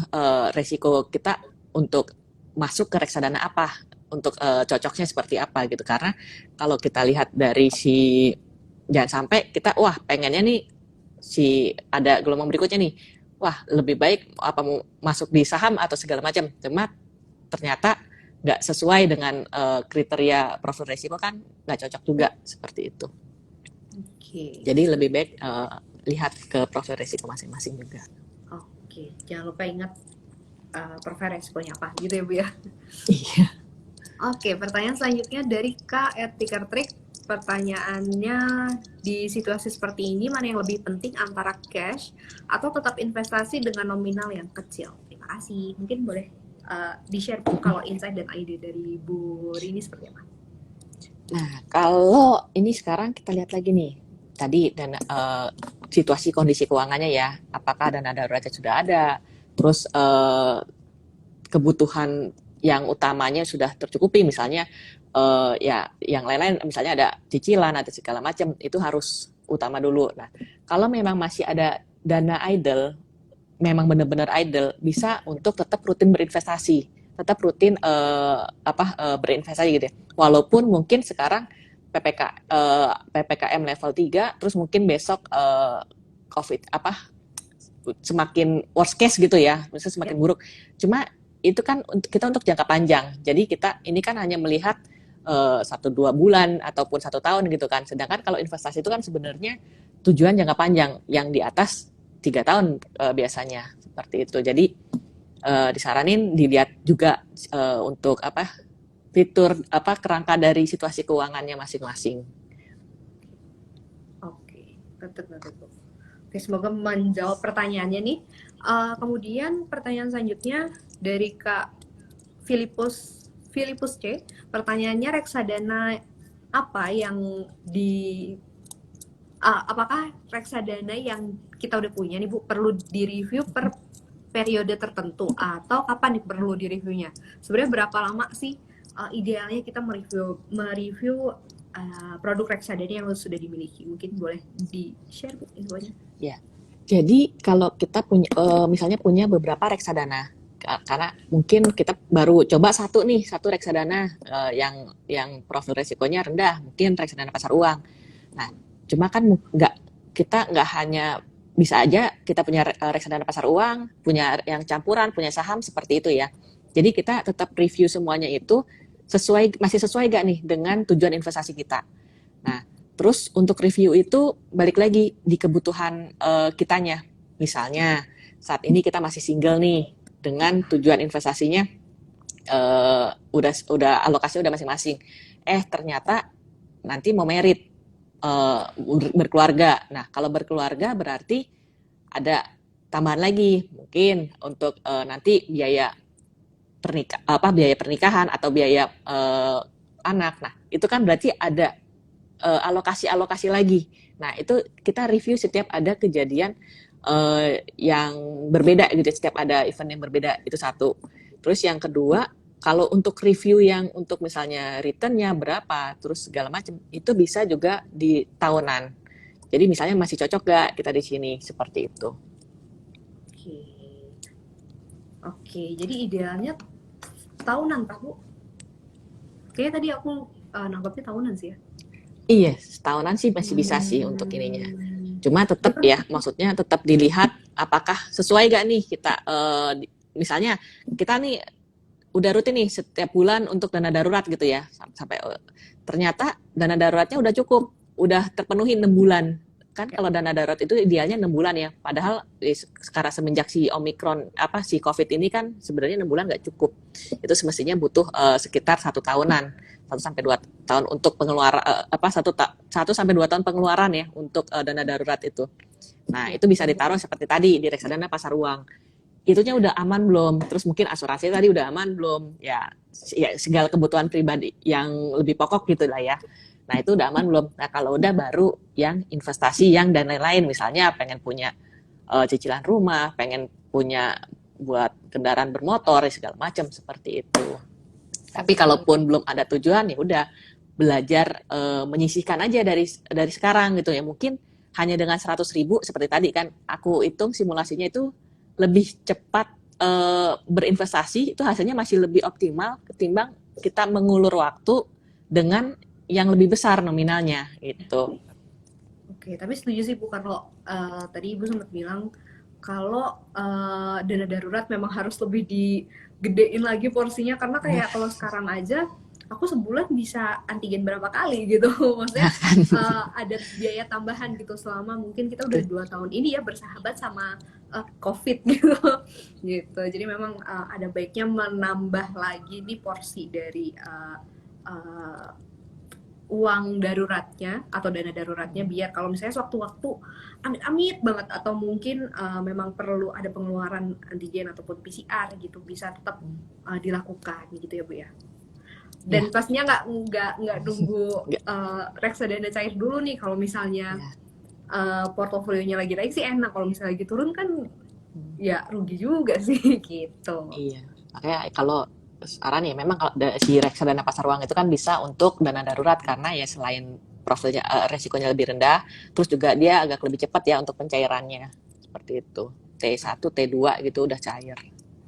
resiko kita untuk masuk ke reksadana apa, untuk cocoknya seperti apa gitu. Karena kalau kita lihat dari si jangan sampai kita wah pengennya nih si ada gelombang berikutnya nih, wah lebih baik apa mau masuk di saham atau segala macam. Cuma ternyata nggak sesuai dengan kriteria profil resiko kan nggak cocok juga seperti itu. Jadi lebih baik lihat ke profil resiko masing-masing juga. Oke, jangan lupa ingat profil resikonya apa gitu ya Bu ya. Iya. Oke, pertanyaan selanjutnya dari Kak Etikertrik. Pertanyaannya, di situasi seperti ini, mana yang lebih penting antara cash atau tetap investasi dengan nominal yang kecil? Terima kasih. Mungkin boleh di-share Bu, kalau insight dan ide dari Bu Rini seperti apa? Nah, kalau ini sekarang kita lihat lagi nih, tadi dan situasi kondisi keuangannya ya, apakah dana daruratnya sudah ada, terus kebutuhan yang utamanya sudah tercukupi, misalnya ya yang lain-lain, misalnya ada cicilan atau segala macam, itu harus utama dulu. Nah, kalau memang masih ada dana idle, memang benar-benar idle, bisa untuk tetap rutin berinvestasi, tetap rutin berinvestasi gitu ya. Walaupun mungkin sekarang PPKM level 3, terus mungkin besok COVID semakin worst case gitu ya, misalnya Ya. semakin buruk. Cuma itu kan kita untuk jangka panjang. Jadi kita ini kan hanya melihat 1-2 bulan ataupun 1 tahun gitu kan. Sedangkan kalau investasi itu kan sebenarnya tujuan jangka panjang yang di atas 3 tahun biasanya seperti itu. Jadi disaranin dilihat juga untuk fitur kerangka dari situasi keuangannya masing-masing. Oke, betul Bu. Oke, semoga menjawab pertanyaannya nih. Kemudian pertanyaan selanjutnya dari Kak Filipus Filipus C. Pertanyaannya, reksadana apa yang apakah reksadana yang kita udah punya nih Bu perlu direview per periode tertentu atau kapan nih perlu direviewnya? Sebenarnya berapa lama sih idealnya kita mereview produk reksadana yang sudah dimiliki? Mungkin boleh di-share Bu infonya. Ya. Jadi kalau kita punya misalnya punya beberapa reksadana, karena mungkin kita baru coba satu reksadana yang profil resikonya rendah, mungkin reksadana pasar uang. Nah, cuma kan kita nggak hanya bisa aja kita punya reksadana pasar uang, punya yang campuran, punya saham seperti itu ya. Jadi kita tetap review semuanya itu masih sesuai gak nih dengan tujuan investasi kita. Nah, terus untuk review itu balik lagi di kebutuhan kitanya. Misalnya saat ini kita masih single nih, dengan tujuan investasinya udah alokasinya udah masing-masing. Ternyata nanti mau merit, berkeluarga. Nah, kalau berkeluarga berarti ada tambahan lagi, mungkin untuk nanti biaya biaya pernikahan atau biaya anak. Nah, itu kan berarti ada alokasi-alokasi lagi. Nah, itu kita review setiap ada kejadian yang berbeda gitu, setiap ada event yang berbeda, itu satu. Terus yang kedua, kalau untuk review yang untuk misalnya returnnya berapa, terus segala macam, itu bisa juga di tahunan. Jadi misalnya masih cocok gak kita di sini, seperti itu. Oke. Oke, jadi idealnya tahunan Pak Bu? Kayaknya tadi aku nangkepnya tahunan sih ya. Iya, setahunan sih masih bisa sih untuk ininya. Cuma tetap ya, maksudnya tetap dilihat apakah sesuai gak nih kita, misalnya kita nih udah rutin nih setiap bulan untuk dana darurat gitu ya, sampai ternyata dana daruratnya udah cukup, udah terpenuhi 6 bulan. Kan kalau dana darurat itu idealnya 6 bulan ya, padahal sekarang semenjak si Omikron, si COVID ini kan sebenarnya 6 bulan nggak cukup. Itu semestinya butuh sekitar 1 tahunan, 1 sampai 2 tahun untuk pengeluaran, 1 sampai 2 tahun pengeluaran ya untuk dana darurat itu. Nah, itu bisa ditaruh seperti tadi di reksadana pasar uang. Itunya udah aman belum? Terus mungkin asuransi tadi udah aman belum? Ya segala kebutuhan pribadi yang lebih pokok gitu lah ya. Nah, itu udah aman belum? Nah, kalau udah baru yang investasi yang dan lain-lain, misalnya pengen punya cicilan rumah, pengen punya buat kendaraan bermotor segala macam seperti itu. Tapi kalaupun belum ada tujuan, ya udah belajar menyisihkan aja dari sekarang gitu ya. Mungkin hanya dengan 100.000 seperti tadi kan aku hitung simulasinya itu lebih cepat berinvestasi, itu hasilnya masih lebih optimal ketimbang kita mengulur waktu dengan yang lebih besar nominalnya gitu. Oke, tapi setuju sih Bu, kalau tadi Ibu sempat bilang kalau dana darurat memang harus lebih digedein lagi porsinya, karena kayak kalau sekarang aja aku sebulan bisa antigen berapa kali gitu. Nah Maksudnya kan, ada biaya tambahan gitu selama mungkin kita udah 2 tahun ini ya bersahabat sama COVID gitu. Gitu. Jadi memang ada baiknya menambah lagi nih porsi dari uh, uang daruratnya atau dana daruratnya, biar kalau misalnya sewaktu-waktu amit-amit banget atau mungkin memang perlu ada pengeluaran antigen ataupun PCR gitu bisa tetap dilakukan gitu ya Bu ya. ya, Dan pastinya nggak nunggu nggak, reksadana cair dulu nih, kalau misalnya ya. portofolionya lagi naik sih enak, kalau misalnya lagi turun kan ya rugi juga sih gitu. Iya, makanya kalau saran ya memang kalau si reksadana pasar uang itu kan bisa untuk dana darurat karena ya selain profilnya resikonya lebih rendah, terus juga dia agak lebih cepat ya untuk pencairannya seperti itu. T1, T2 gitu udah cair.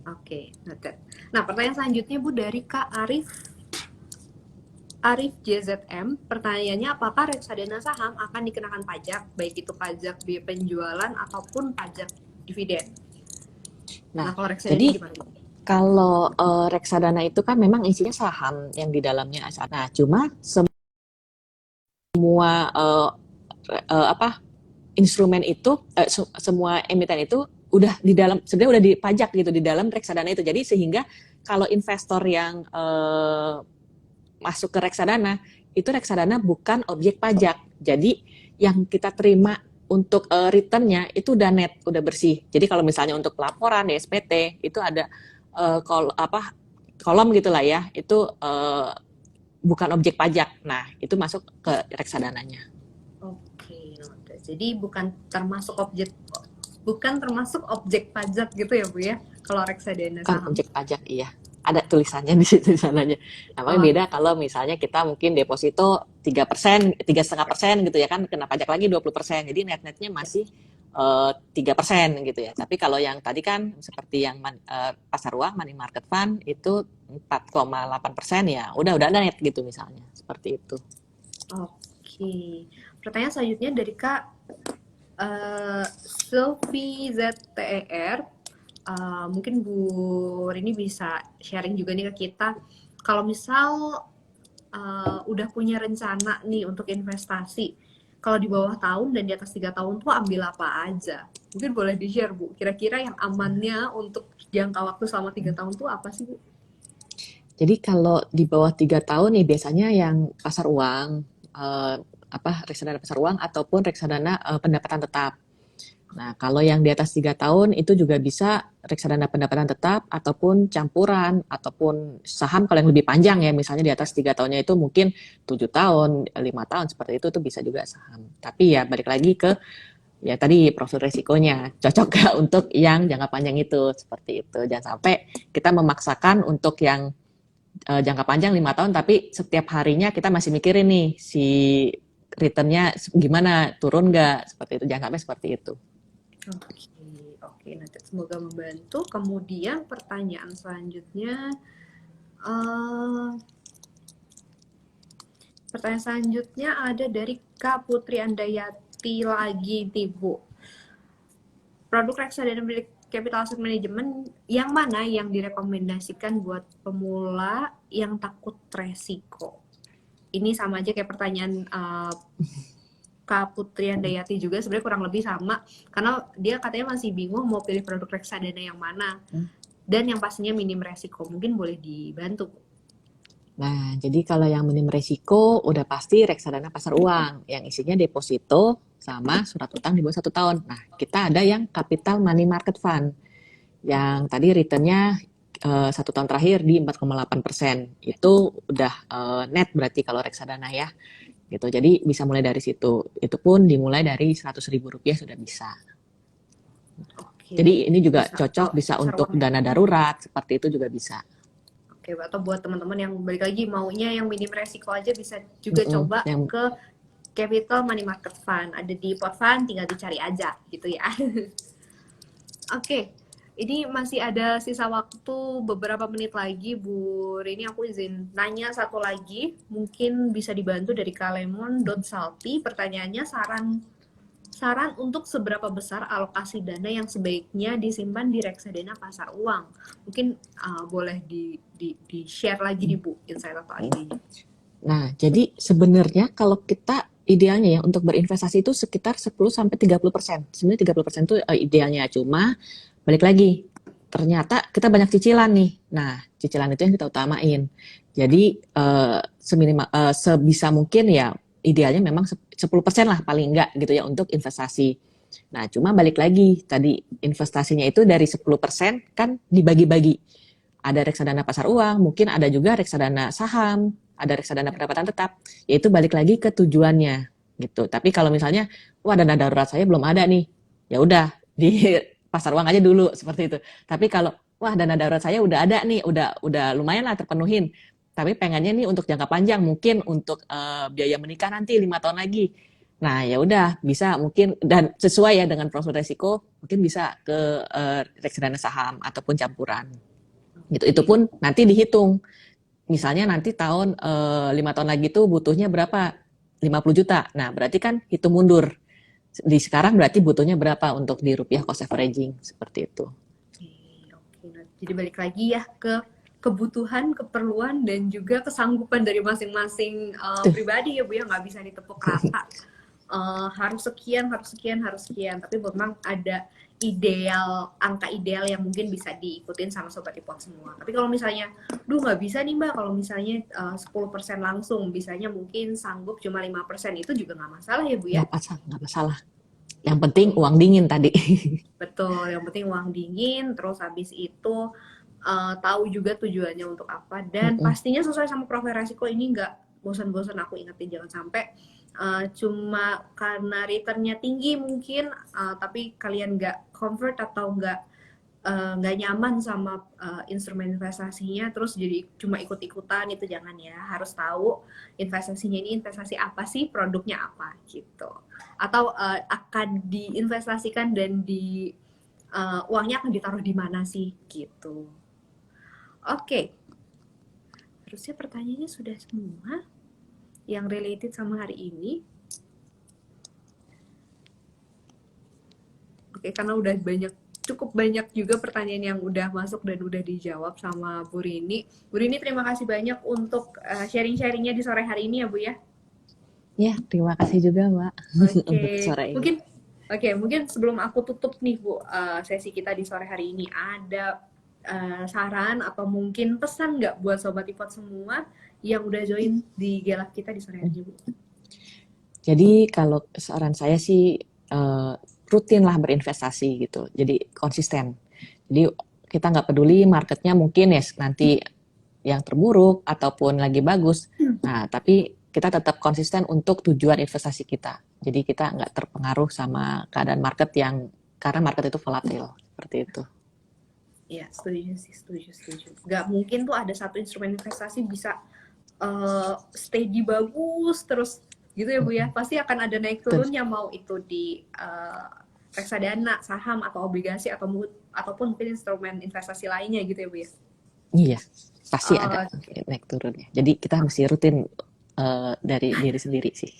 Oke, noted. Nah, pertanyaan selanjutnya Bu dari Kak Arif JZM, pertanyaannya apakah reksadana saham akan dikenakan pajak, baik itu pajak biaya penjualan ataupun pajak dividen? Nah, Nah, kalau reksadana jadi gimana? kalau reksadana itu kan memang isinya saham yang di dalamnya. Nah, cuma semua apa instrumen itu semua emiten itu udah di dalam sebenarnya udah dipajak gitu di dalam reksadana itu. Jadi sehingga kalau investor yang masuk ke reksadana itu reksadana bukan objek pajak. Jadi yang kita terima untuk returnnya itu udah net, udah bersih. Jadi kalau misalnya untuk pelaporan di SPT itu ada kolom gitulah ya, itu bukan objek pajak. Nah itu masuk ke reksadananya. Oke, noted. Jadi bukan termasuk objek pajak gitu ya Bu ya, kalau reksadana Bukan saham. objek pajak, iya. Ada tulisannya di situ sananya. Namanya Oh, beda kalau misalnya kita mungkin deposito 3%, 3,5% gitu ya kan kena pajak lagi 20%. Jadi net-netnya masih 3% gitu ya. Tapi kalau yang tadi kan seperti yang pasar uang money market fund itu 4,8% ya udah net gitu misalnya. Seperti itu. oke. Pertanyaan selanjutnya dari Kak Sylvie ZTER. Mungkin Bu Rini bisa sharing juga nih ke kita. Kalau misal udah punya rencana nih untuk investasi, kalau di bawah tahun dan di atas 3 tahun tuh ambil apa aja? Mungkin boleh di-share Bu. Kira-kira yang amannya untuk jangka waktu selama 3 tahun tuh apa sih Bu? Jadi kalau di bawah 3 tahun nih biasanya yang pasar uang, eh, reksadana pasar uang ataupun reksadana pendapatan tetap. Nah, kalau yang di atas 3 tahun itu juga bisa reksadana pendapatan tetap ataupun campuran ataupun saham kalau yang lebih panjang ya, misalnya di atas 3 tahunnya itu mungkin 7 tahun, 5 tahun seperti itu tuh bisa juga saham. Tapi ya balik lagi ke ya tadi profil resikonya cocok gak untuk yang jangka panjang itu seperti itu. Jangan sampai kita memaksakan untuk yang jangka panjang 5 tahun tapi setiap harinya kita masih mikirin nih si returnnya gimana turun nggak seperti itu, jangan sampai seperti itu. Oke, oke, nanti semoga membantu. Kemudian pertanyaan selanjutnya, eh pertanyaan selanjutnya ada dari Kak Putri Andayati lagi nih Bu. Produk reksadana milik Capital Asset Management yang mana yang direkomendasikan buat pemula yang takut resiko? Ini sama aja kayak pertanyaan Kak Putri Andayati juga, sebenarnya kurang lebih sama, karena dia katanya masih bingung mau pilih produk reksadana yang mana dan yang pastinya minim resiko. Mungkin boleh dibantu. Nah, jadi kalau yang minim resiko udah pasti reksadana pasar uang yang isinya deposito sama surat utang di bawah 1 tahun. Nah, kita ada yang capital money market fund yang tadi returnnya 1 tahun terakhir di 4,8%. Itu udah net berarti kalau reksadana ya. Gitu. Jadi bisa mulai dari situ. Itu pun dimulai dari Rp100.000 sudah bisa. Jadi Oke, ini juga bisa. cocok Kalau bisa pasar untuk uang ya. dana darurat seperti itu juga bisa. Oke, atau buat teman-teman yang balik lagi maunya yang minim resiko aja bisa juga coba Yang ke Capital Money Market Fund. Ada di pot fund, tinggal dicari aja gitu ya. Oke, ini masih ada sisa waktu beberapa menit lagi, Bu Rini. Aku izin nanya satu lagi, mungkin bisa dibantu dari Kalemon.salty. Pertanyaannya, saran untuk seberapa besar alokasi dana yang sebaiknya disimpan di reksadana pasar uang. Mungkin boleh di share lagi nih Bu, insight atau idenya. Nah, jadi sebenarnya kalau kita idealnya ya untuk berinvestasi itu sekitar 10-30%. Sebenarnya 30% itu idealnya, cuma balik lagi, ternyata kita banyak cicilan nih. Nah, cicilan itu yang kita utamain. Jadi sebisa mungkin ya idealnya memang 10% lah paling enggak gitu ya untuk investasi. Nah, cuma balik lagi tadi investasinya itu dari 10% kan dibagi-bagi. Ada reksadana pasar uang, mungkin ada juga reksadana saham, ada reksadana pendapatan tetap. Yaitu balik lagi ke tujuannya gitu. Tapi kalau misalnya wah dana darurat saya belum ada nih, ya udah di pasar uang aja dulu seperti itu. Tapi kalau wah dana darurat saya udah ada nih, udah lumayan lah terpenuhin. Tapi pengennya nih untuk jangka panjang, mungkin untuk biaya menikah nanti 5 tahun lagi. Nah ya udah bisa mungkin dan sesuai ya dengan profil resiko, mungkin bisa ke reksadana saham ataupun campuran. Gitu. Itu pun nanti dihitung. Misalnya nanti tahun 5 tahun lagi tuh butuhnya berapa? 50 juta. Nah berarti kan hitung mundur. Di sekarang berarti butuhnya berapa untuk di rupiah cost averaging seperti itu. Oke. Nah, jadi balik lagi ya ke kebutuhan, keperluan, dan juga kesanggupan dari masing-masing pribadi ya Bu ya, nggak bisa ditepuk rata. Harus sekian, harus sekian, harus sekian. Tapi memang ada ideal, angka ideal yang mungkin bisa diikutin sama Sobat Ipon semua. Tapi kalau misalnya, nggak bisa nih Mbak, kalau misalnya 10% langsung, bisanya mungkin sanggup cuma 5%, itu juga nggak masalah ya Bu ya? Nggak masalah. Yang penting uang dingin tadi. Betul, yang penting uang dingin, terus habis itu tahu juga tujuannya untuk apa, dan pastinya sesuai sama profil resiko. Ini nggak bosan-bosan aku ingetin, jangan sampai cuma karena returnnya tinggi mungkin, tapi kalian nggak convert atau nggak nyaman sama instrumen investasinya, terus jadi cuma ikut-ikutan. Itu jangan ya, harus tahu investasinya ini investasi apa sih, produknya apa gitu, atau akan diinvestasikan dan uangnya akan ditaruh di mana sih gitu. Oke, harusnya pertanyaannya sudah semua yang related sama hari ini. Oke, karena udah cukup banyak juga pertanyaan yang udah masuk dan udah dijawab sama Bu Rini. Bu Rini, terima kasih banyak untuk sharing-sharingnya di sore hari ini ya Bu ya. Ya, terima kasih juga Mbak. Untuk sore ini. Mungkin sebelum aku tutup nih Bu, sesi kita di sore hari ini, ada saran atau mungkin pesan nggak buat Sobat Ipon semua yang udah join di gelap kita di sore hari ini Bu? Jadi kalau saran saya sih rutinlah berinvestasi gitu. Jadi konsisten. Jadi kita nggak peduli marketnya mungkin ya nanti yang terburuk ataupun lagi bagus. Nah, tapi kita tetap konsisten untuk tujuan investasi kita. Jadi kita nggak terpengaruh sama keadaan market karena market itu volatil seperti itu. Iya, setuju. Nggak mungkin tuh ada satu instrumen investasi bisa steady bagus terus gitu ya Bu ya. Pasti akan ada naik turunnya, mau itu di reksadana, saham, atau obligasi, ataupun mungkin instrumen investasi lainnya gitu ya Bu ya. Iya, pasti ada naik turunnya. Jadi kita mesti rutin dari diri sendiri sih.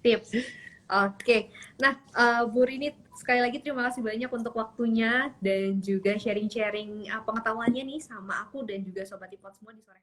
Tips. Oke. Nah, Bu Rini, sekali lagi terima kasih banyak untuk waktunya dan juga sharing-sharing pengetahuannya nih sama aku dan juga Sobat Ipon semua di sore.